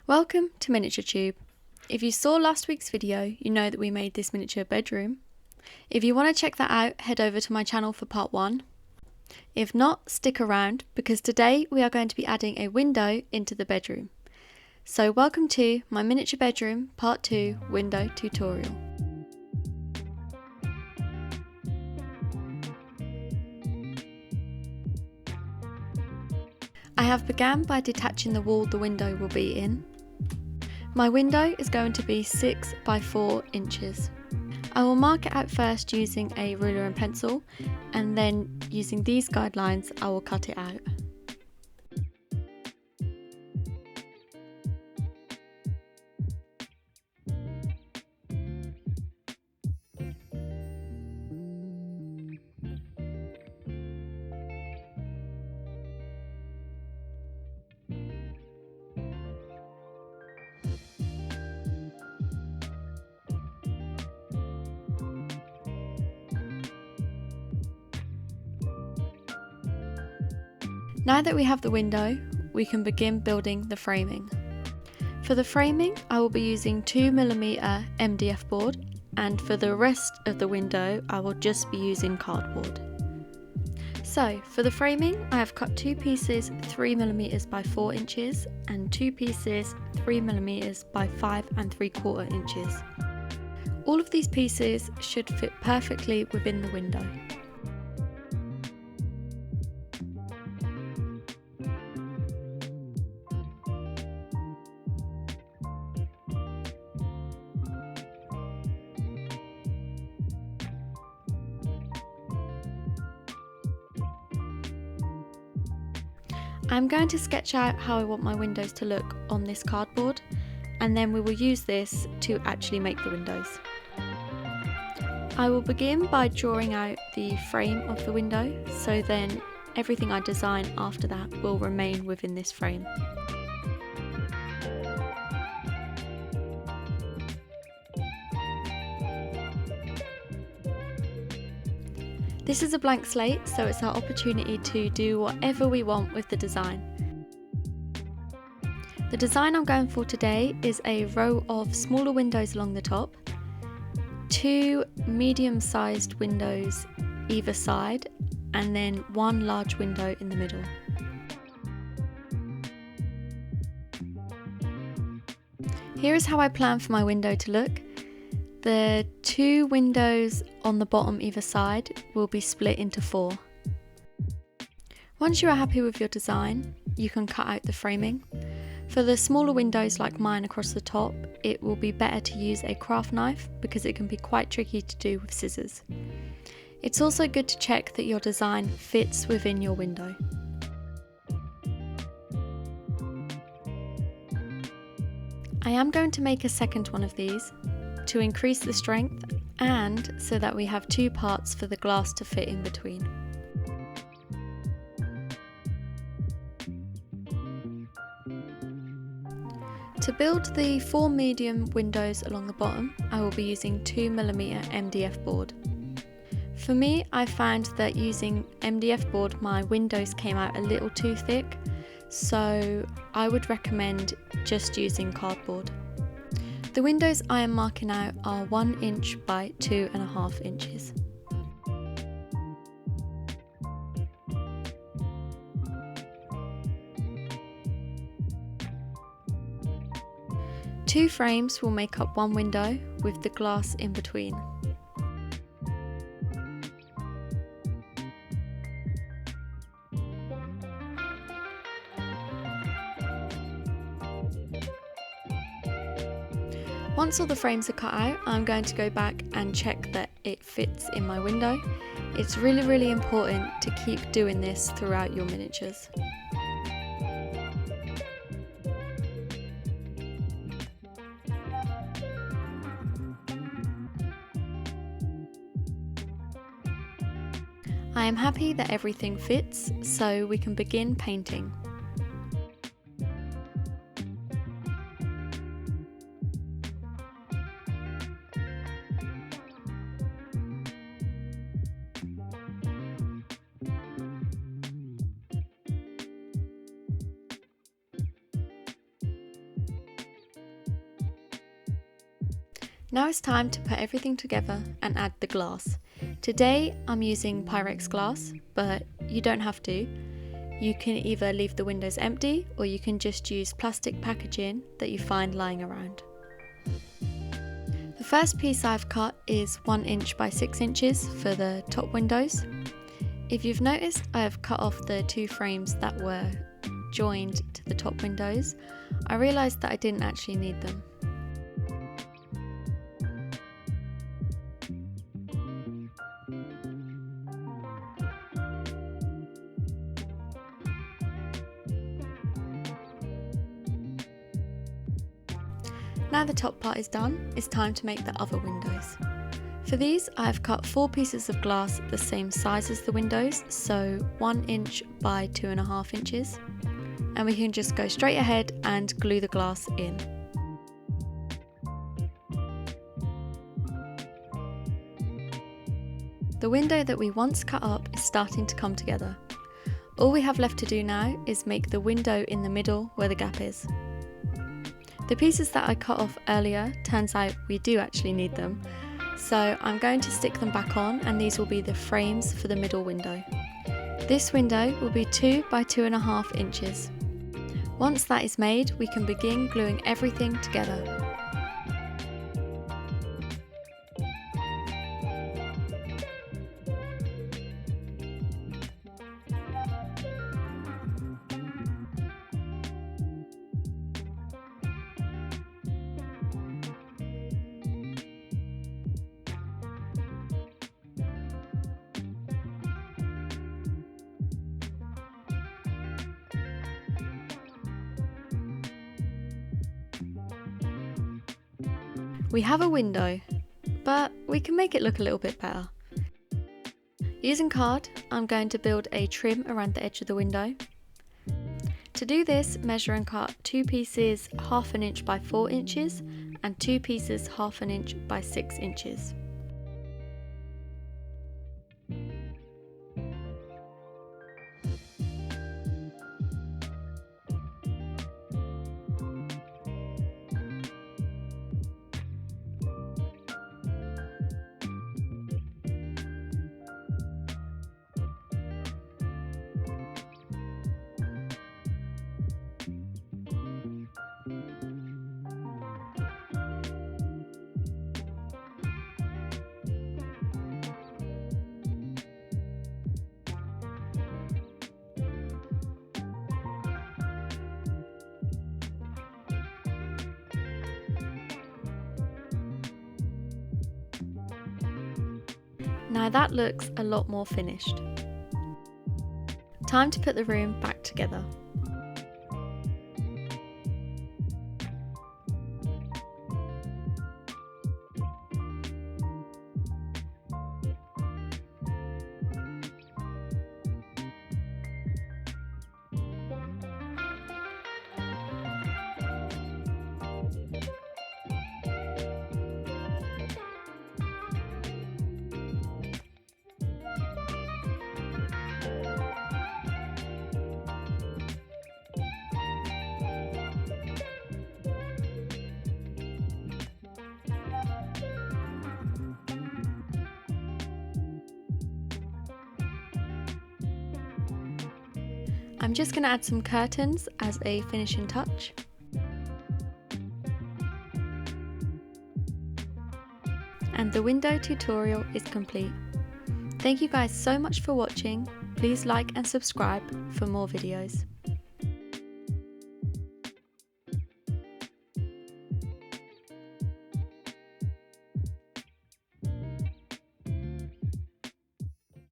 Welcome to Miniature Tube. If you saw last week's video, you know that we made this miniature bedroom. If you want to check that out, head over to my channel for part 1. If not, stick around because today we are going to be adding a window into the bedroom. So welcome to my miniature bedroom part 2 window tutorial. I have begun by detaching the wall the window will be in. My window is going to be 6 by 4 inches. I will mark it out first using a ruler and pencil, and then using these guidelines I will cut it out. Now that we have the window, we can begin building the framing. For the framing, I will be using 2mm MDF board, and for the rest of the window, I will just be using cardboard. So, for the framing, I have cut 2 pieces 3mm by 4 inches and 2 pieces 3mm by 5 3/4 inches. All of these pieces should fit perfectly within the window. I'm going to sketch out how I want my windows to look on this cardboard, and then we will use this to actually make the windows. I will begin by drawing out the frame of the window, so then everything I design after that will remain within this frame. This is a blank slate, so it's our opportunity to do whatever we want with the design. The design I'm going for today is a row of smaller windows along the top, 2 medium-sized windows either side, and then 1 large window in the middle. Here is how I plan for my window to look. The 2 windows on the bottom either side will be split into 4. Once you are happy with your design, you can cut out the framing. For the smaller windows like mine across the top, it will be better to use a craft knife because it can be quite tricky to do with scissors. It's also good to check that your design fits within your window. I am going to make a second one of these to increase the strength and so that we have 2 parts for the glass to fit in between. To build the 4 medium windows along the bottom, I will be using 2mm MDF board. For me, I found that using MDF board my windows came out a little too thick, so I would recommend just using cardboard. The windows I am marking out are 1 inch by 2.5 inches. Two frames will make up 1 window with the glass in between. Once all the frames are cut out, I'm going to go back and check that it fits in my window. It's really important to keep doing this throughout your miniatures. I am happy that everything fits, so we can begin painting. Now it's time to put everything together and add the glass. Today I'm using Pyrex glass, but you don't have to. You can either leave the windows empty or you can just use plastic packaging that you find lying around. The first piece I've cut is 1 inch by 6 inches for the top windows. If you've noticed, I have cut off the 2 frames that were joined to the top windows. I realised that I didn't actually need them. Now the top part is done, it's time to make the other windows. For these, I have cut 4 pieces of glass the same size as the windows, so 1 inch by 2.5 inches. And we can just go straight ahead and glue the glass in. The window that we once cut up is starting to come together. All we have left to do now is make the window in the middle where the gap is. The pieces that I cut off earlier, turns out we do actually need them. So I'm going to stick them back on, and these will be the frames for the middle window. This window will be 2 by 2.5 inches. Once that is made, we can begin gluing everything together. We have a window, but we can make it look a little bit better. Using card, I'm going to build a trim around the edge of the window. To do this, measure and cut 2 pieces 1/2 inch by 4 inches and 2 pieces 1/2 inch by 6 inches. Now that looks a lot more finished. Time to put the room back together. I'm just going to add some curtains as a finishing touch. And the window tutorial is complete. Thank you guys so much for watching. Please like and subscribe for more videos.